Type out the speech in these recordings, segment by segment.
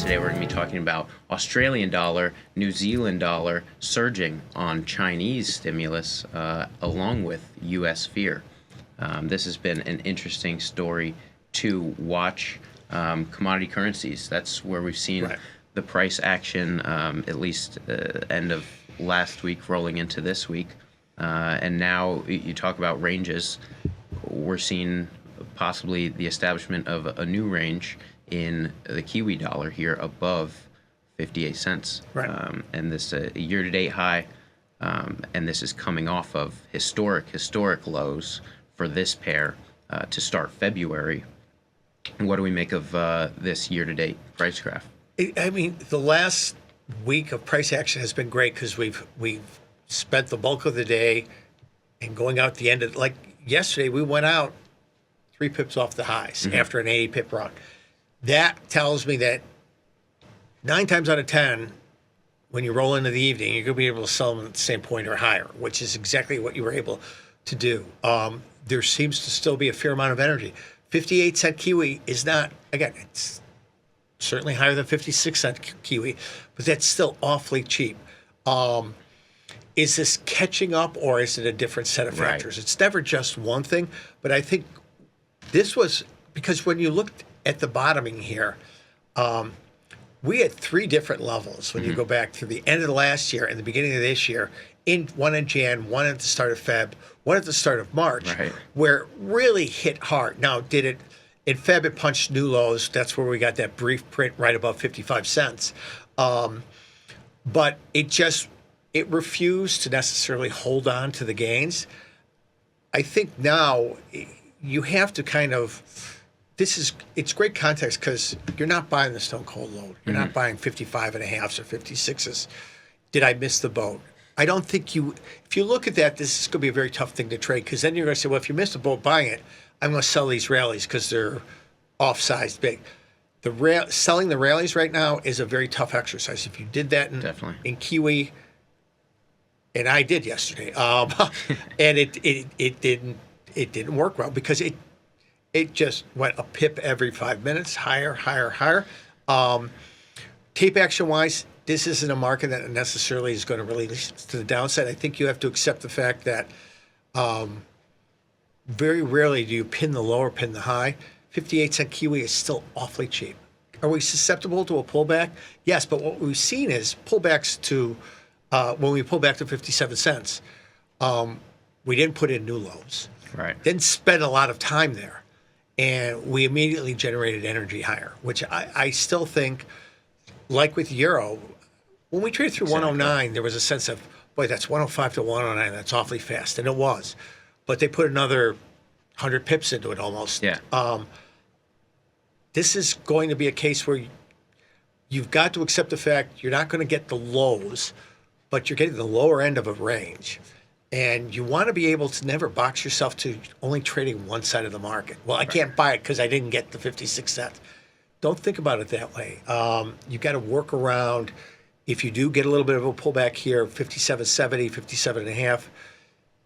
Today we're going to be talking about Australian dollar, New Zealand dollar surging on Chinese stimulus, along with U.S. fear. This has been an interesting story to watch. Commodity currencies, that's where we've seen the price action, at least end of last week rolling into this week. And now you talk about ranges. We're seeing possibly the establishment of a new range in the Kiwi dollar here above 58 cents. And this a year-to-date high, and this is coming off of historic lows for this pair to start February. What do we make of this year-to-date price graph? I mean, the last week of price action has been great because we've spent the bulk of the day and going out the end of, like yesterday, we went out 3 pips off the highs after an 80 pip run. That tells me that 9 times out of 10, when you roll into the evening, you're going to be able to sell them at the same point or higher, which is exactly what you were able to do. There seems to still be a fair amount of energy. 58 cent Kiwi is not, again, it's certainly higher than 56 cent Kiwi, but that's still awfully cheap. Is this catching up or is it a different set of factors? It's never just one thing, but I think this was, because when you looked at the bottoming here, we had 3 different levels when you go back to the end of the last year and the beginning of this year, one in Jan, one at the start of Feb, one at the start of March, where it really hit hard. Now, did it in Feb? It punched new lows. That's where we got that brief print right above 55 cents. But it refused to necessarily hold on to the gains. I think now you have to kind of. It's great context because you're not buying the stone cold load. You're not buying 55 and a halves or 56s. Did I miss the boat? I don't think if you look at that, this is going to be a very tough thing to trade because then you're going to say, well, if you missed the boat buying it, I'm going to sell these rallies because they're off-sized big. Selling the rallies right now is a very tough exercise. If you did that in Kiwi, and I did yesterday, and it didn't work well because it just went a pip every 5 minutes, higher. Tape action-wise, this isn't a market that necessarily is going to release to the downside. I think you have to accept the fact that very rarely do you pin the low or pin the high. 58 cent Kiwi is still awfully cheap. Are we susceptible to a pullback? Yes, but what we've seen is pullbacks to, when we pull back to 57 cents, we didn't put in new lows. Didn't spend a lot of time there. And we immediately generated energy higher, which I still think, like with Euro, when we traded through 109, there was a sense of, boy, that's 105 to 109. That's awfully fast. And it was. But they put another 100 pips into it almost. This is going to be a case where you've got to accept the fact you're not going to get the lows, but you're getting the lower end of a range. And you want to be able to never box yourself to only trading one side of the market. Well, I can't buy it because I didn't get the 56 cents. Don't think about it that way. You've got to work around. If you do get a little bit of a pullback here, 57.70, 57 and a half,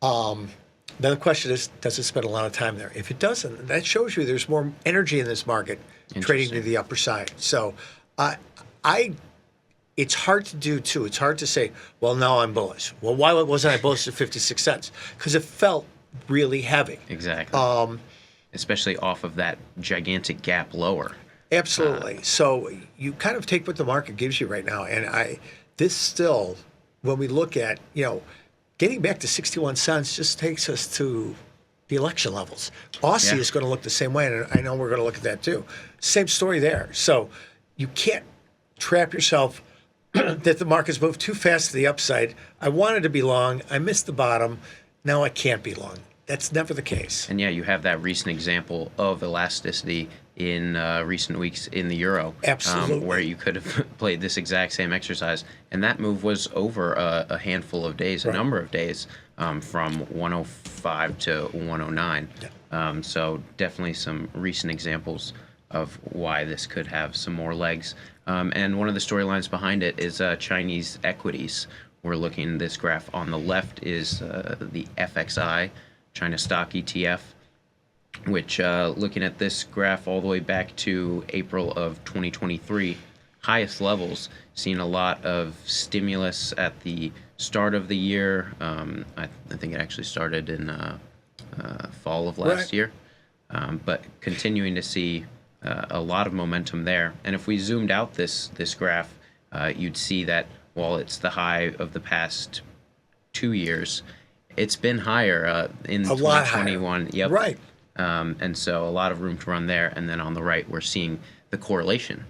then the question is, does it spend a lot of time there? If it doesn't, that shows you there's more energy in this market trading to the upper side. So it's hard to do, too. It's hard to say, well, no, I'm bullish. Well, why wasn't I bullish at 56 cents? Because it felt really heavy. Especially off of that gigantic gap lower. Absolutely. So you kind of take what the market gives you right now. And this still, when we look at, getting back to 61 cents just takes us to the election levels. Aussie is going to look the same way, and I know we're going to look at that too. Same story there. So you can't trap yourself that the market's moved too fast to the upside. I wanted to be long. I missed the bottom. Now I can't be long. That's never the case. And you have that recent example of elasticity in recent weeks in the euro. Absolutely. Where you could have played this exact same exercise. And that move was over a handful of days, a number of days, from 105 to 109. So definitely some recent examples of why this could have some more legs. And one of the storylines behind it is Chinese equities. We're looking, this graph on the left is the FXI, China Stock ETF, which looking at this graph all the way back to April of 2023, highest levels. Seen a lot of stimulus at the start of the year. I think it actually started in fall of last year, but continuing to see a lot of momentum there. And if we zoomed out this graph, you'd see that while it's the high of the past 2 years, it's been higher in A lot higher. 2021. Yep. Right. And so a lot of room to run there. And then on the right, we're seeing the correlation,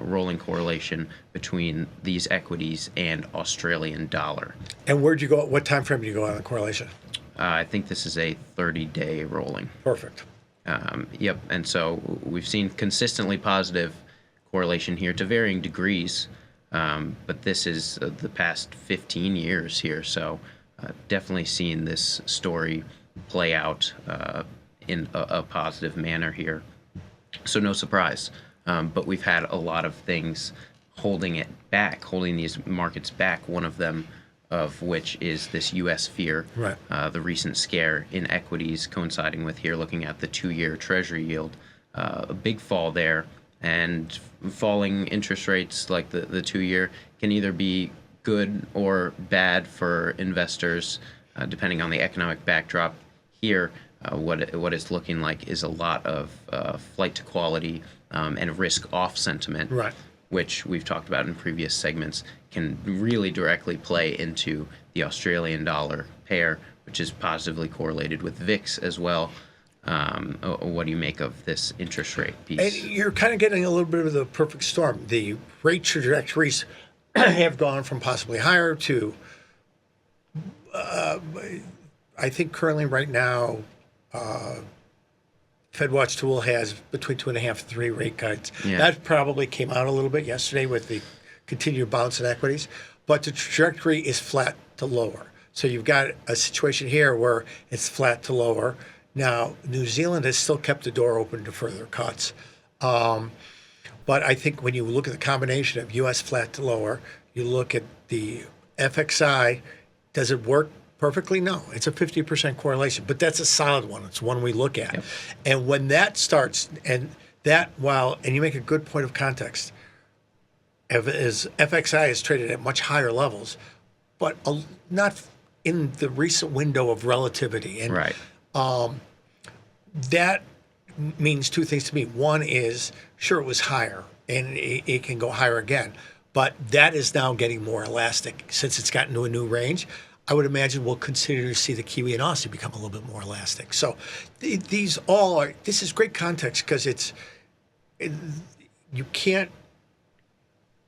rolling correlation between these equities and Australian dollar. And where'd you go? What time frame do you go on the correlation? I think this is a 30-day rolling. Perfect. Yep. And so we've seen consistently positive correlation here to varying degrees. But this is the past 15 years here. So definitely seeing this story play out in a positive manner here. So no surprise. But we've had a lot of things holding it back, holding these markets back. One of them of which is this U.S. fear, right. The recent scare in equities coinciding with here, looking at the 2-year Treasury yield, a big fall there. And falling interest rates like the 2-year can either be good or bad for investors, depending on the economic backdrop. Here, what it's looking like is a lot of flight to quality and risk-off sentiment, right. which we've talked about in previous segments, can really directly play into the Australian dollar pair, which is positively correlated with VIX as well. What do you make of this interest rate piece? And you're kind of getting a little bit of the perfect storm. The rate trajectories have gone from possibly higher to, I think currently right now, FedWatch tool has between 2.5 and 3 rate cuts. Yeah. That probably came out a little bit yesterday with the continued bounce in equities, but the trajectory is flat to lower. So you've got a situation here where it's flat to lower. Now, New Zealand has still kept the door open to further cuts. But I think when you look at the combination of U.S. flat to lower, you look at the FXI, does it work perfectly? No. It's a 50% correlation, but that's a solid one. It's one we look at. Yep. And when that starts, and you make a good point of context, as FXI is traded at much higher levels, but not in the recent window of relativity. And right. That means two things to me. One is, sure, it was higher, and it can go higher again, but that is now getting more elastic since it's gotten to a new range. I would imagine we'll continue to see the Kiwi and Aussie become a little bit more elastic. So these all are. This is great context because you can't.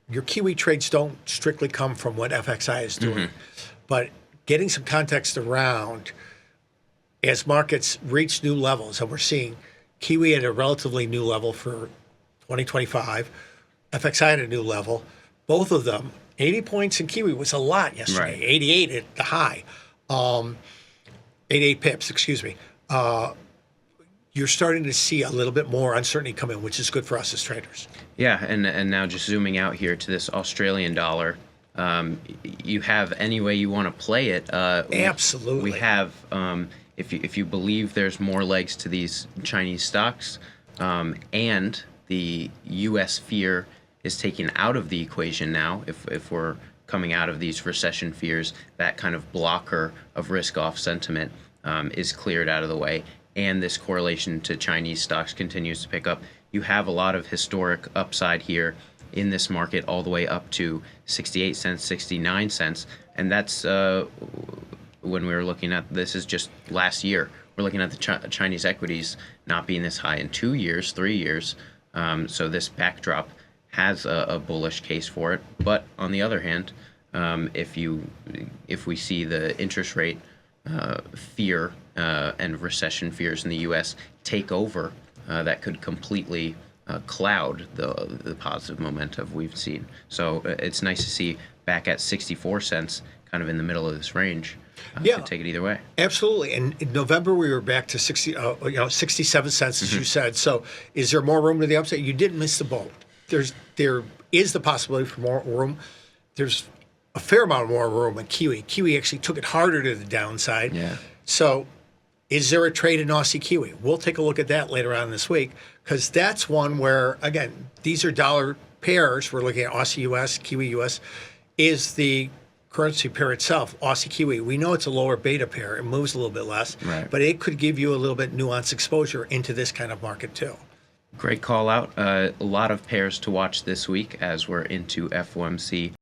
Your Kiwi trades don't strictly come from what FXI is doing, but getting some context around as markets reach new levels, and we're seeing Kiwi at a relatively new level for 2025, FXI at a new level, both of them, 80 points in Kiwi was a lot yesterday, right. 88 at the high, 88 pips, excuse me. You're starting to see a little bit more uncertainty come in, which is good for us as traders. Yeah, and now just zooming out here to this Australian dollar, you have any way you want to play it. Absolutely. We have, if you believe there's more legs to these Chinese stocks, and the U.S. fear is taken out of the equation now, if we're coming out of these recession fears, that kind of blocker of risk-off sentiment is cleared out of the way, and this correlation to Chinese stocks continues to pick up. You have a lot of historic upside here in this market, all the way up to 68 cents, 69 cents, and that's when we were looking at, this is just last year, we're looking at the Chinese equities not being this high in 2 years, 3 years. So this backdrop has a bullish case for it. But on the other hand, if we see the interest rate fear and recession fears in the U.S. take over, that could completely cloud the positive momentum we've seen. So it's nice to see back at 64 cents, kind of in the middle of this range. Yeah, could take it either way. Absolutely. And in November we were back to 67 cents, as you said. So is there more room to the upside? You didn't miss the boat. There is the possibility for more room. There's a fair amount of more room in Kiwi. Kiwi actually took it harder to the downside. Yeah. So is there a trade in Aussie Kiwi? We'll take a look at that later on this week, because that's one where, again, these are dollar pairs, we're looking at Aussie US, Kiwi US, is the currency pair itself, Aussie Kiwi. We know it's a lower beta pair. It moves a little bit less, Right. but it could give you a little bit nuanced exposure into this kind of market too. Great call out. A lot of pairs to watch this week as we're into FOMC